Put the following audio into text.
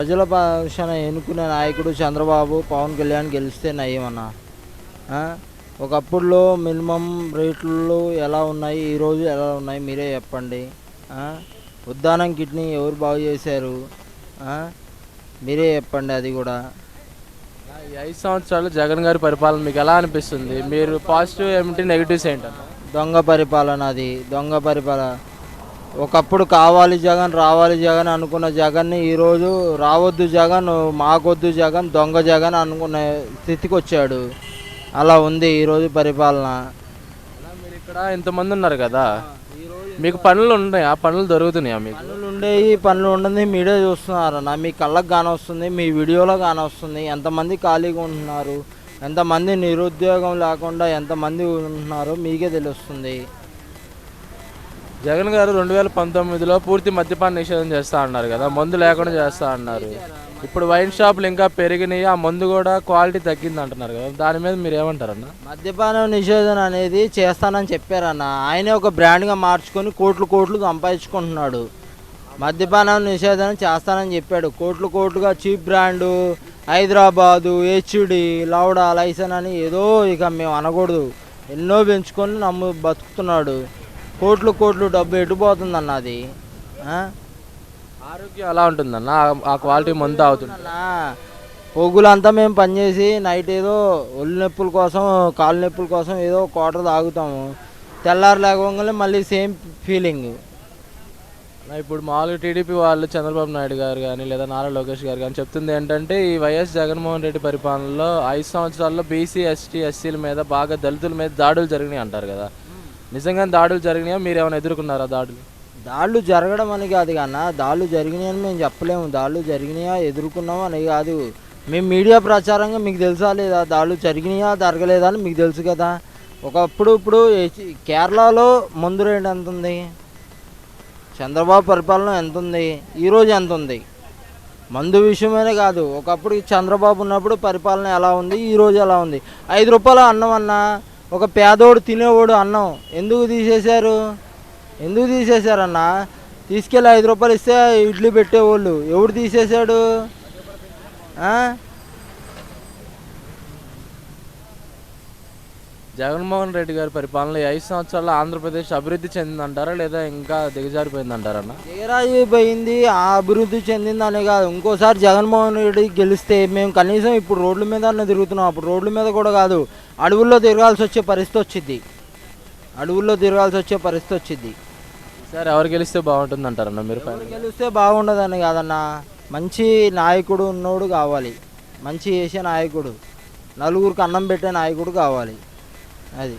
ప్రజల పక్షాన ఎన్నుకునే నాయకుడు చంద్రబాబు, పవన్ కళ్యాణ్ గెలిస్తే నయమన్నా. ఒకప్పుడులో మినిమం రేట్లు ఎలా ఉన్నాయి, ఈరోజు ఎలా ఉన్నాయి మీరే చెప్పండి. ఉద్దానం కిడ్నీ ఎవరు బాగు చేశారు, మీరే చెప్పండి. అది కూడా ఈ 5 సంవత్సరాలు జగన్ గారి పరిపాలన మీకు ఎలా అనిపిస్తుంది? మీరు పాజిటివ్ ఏమిటి, నెగిటివ్స్ ఏంటన్నా? దొంగ పరిపాలన, అది దొంగ పరిపాలన. ఒకప్పుడు కావాలి జగన్, రావాలి జగన్ అనుకున్న జగన్ని ఈరోజు రావద్దు జగన్, మాకొద్దు జగన్, దొంగ జగన్ అనుకునే స్థితికి వచ్చాడు. అలా ఉంది ఈరోజు పరిపాలన. మీరు ఇక్కడ ఇంతమంది ఉన్నారు కదా, మీకు పనులు ఉన్నాయా? పనులు దొరుకుతున్నాయా మీకు? పనులు ఉండేవి, పనులు ఉండదు. మీడియా చూస్తున్నారన్న, మీ కళ్ళకు కానొస్తుంది, మీ వీడియోలో కానొస్తుంది. ఎంతమంది ఖాళీగా ఉంటున్నారు, ఎంతమంది నిరుద్యోగం లేకుండా ఎంతమంది ఉంటున్నారో మీకే తెలుస్తుంది. జగన్ గారు 2019లో పూర్తి మద్యపాన నిషేధం చేస్తా అన్నారు కదా, మందు లేకుండా చేస్తా అన్నారు. ఇప్పుడు వైన్ షాపులు ఇంకా పెరిగినాయి, ఆ మందు కూడా క్వాలిటీ తగ్గింది అంటున్నారు కదా, దాని మీద మీరు ఏమంటారన్న? మద్యపానం నిషేధం అనేది చేస్తానని చెప్పారన్న. ఆయనే ఒక బ్రాండ్గా మార్చుకొని కోట్లు కోట్లు సంపాదించుకుంటున్నాడు. మద్యపానం నిషేధం చేస్తానని చెప్పాడు. కోట్లు కోట్లుగా చీప్ బ్రాండు, హైదరాబాదు, హెచ్డి, లౌడా, లైసన్ అని ఏదో ఇక మేము అనకూడదు, ఎన్నో పెంచుకొని బతుకుతున్నాడు. కోట్లు కోట్లు డబ్బు ఎటుపోతుందన్న. అది ఆరోగ్యం ఎలా ఉంటుందన్న ఆ క్వాలిటీ మందు అవుతుందన్న? పొగులంతా మేము పనిచేసి నైట్ ఏదో ఒళ్ళు నొప్పుల కోసం, కాళ్ళు నొప్పుల కోసం ఏదో క్వార్టర్ తాగుతాము. తెల్లారు లేకపోగానే మళ్ళీ సేమ్ ఫీలింగ్. ఇప్పుడు మామూలుగా టీడీపీ వాళ్ళు, చంద్రబాబు నాయుడు గారు కానీ లేదా నారా లోకేష్ గారు కానీ చెప్తుంది ఏంటంటే, ఈ వైఎస్ జగన్మోహన్ రెడ్డి పరిపాలనలో 5 సంవత్సరాల్లో బీసీ, ఎస్టీ, ఎస్సీల మీద, బాగా దళితుల మీద దాడులు జరిగినాయి అంటారు కదా. నిజంగానే దాడులు జరిగినాయా? మీరు ఏమైనా ఎదుర్కొన్నారా దాడులు? దాడులు జరగడం అని కాదు కన్నా, దాడులు జరిగినాయి అని మేము చెప్పలేము. దాడులు జరిగినాయా, ఎదుర్కొన్నామా అని కాదు. మేము మీడియా ప్రచారంగా మీకు తెలుసా లేదా, దాడులు జరిగినాయా జరగలేదా అని మీకు తెలుసు కదా. ఇప్పుడు కేరళలో మందు రేటు ఎంత ఉంది, చంద్రబాబు పరిపాలన ఎంత ఉంది, ఈరోజు ఎంత ఉంది? మందు విషయమనే కాదు, ఒకప్పుడు చంద్రబాబు ఉన్నప్పుడు పరిపాలన ఎలా ఉంది, ఈరోజు ఎలా ఉంది. 5 రూపాయల అన్నం అన్నా, ఒక పేదోడు తినేవాడు అన్నం ఎందుకు తీసేశారన్నా? తీసుకెళ్ళి 5 రూపాయలు ఇస్తే ఇడ్లీ పెట్టేవాళ్ళు, ఎవడు తీసేశాడు? జగన్మోహన్ రెడ్డి గారి పరిపాలన 5 సంవత్సరాల్లో ఆంధ్రప్రదేశ్ అభివృద్ధి చెందిందంటారా లేదా ఇంకా దిగజారిపోయిందంటారన్న? దిగజారిపోయింది, ఆ అభివృద్ధి చెందిందనే కాదు. ఇంకోసారి జగన్మోహన్ రెడ్డి గెలిస్తే మేము కనీసం ఇప్పుడు రోడ్ల మీద తిరుగుతున్నాం, అప్పుడు రోడ్ల మీద కూడా కాదు, అడవుల్లో తిరగాల్సి వచ్చే పరిస్థితి వచ్చింది. సార్ ఎవరు గెలిస్తే బాగుంటుంది అంటారన్న మీరు? గెలిస్తే బాగుండదని కాదన్నా, మంచి నాయకుడు ఉన్నోడు కావాలి, మంచి చేసే నాయకుడు, నలుగురికి అన్నం పెట్టే నాయకుడు కావాలి. అది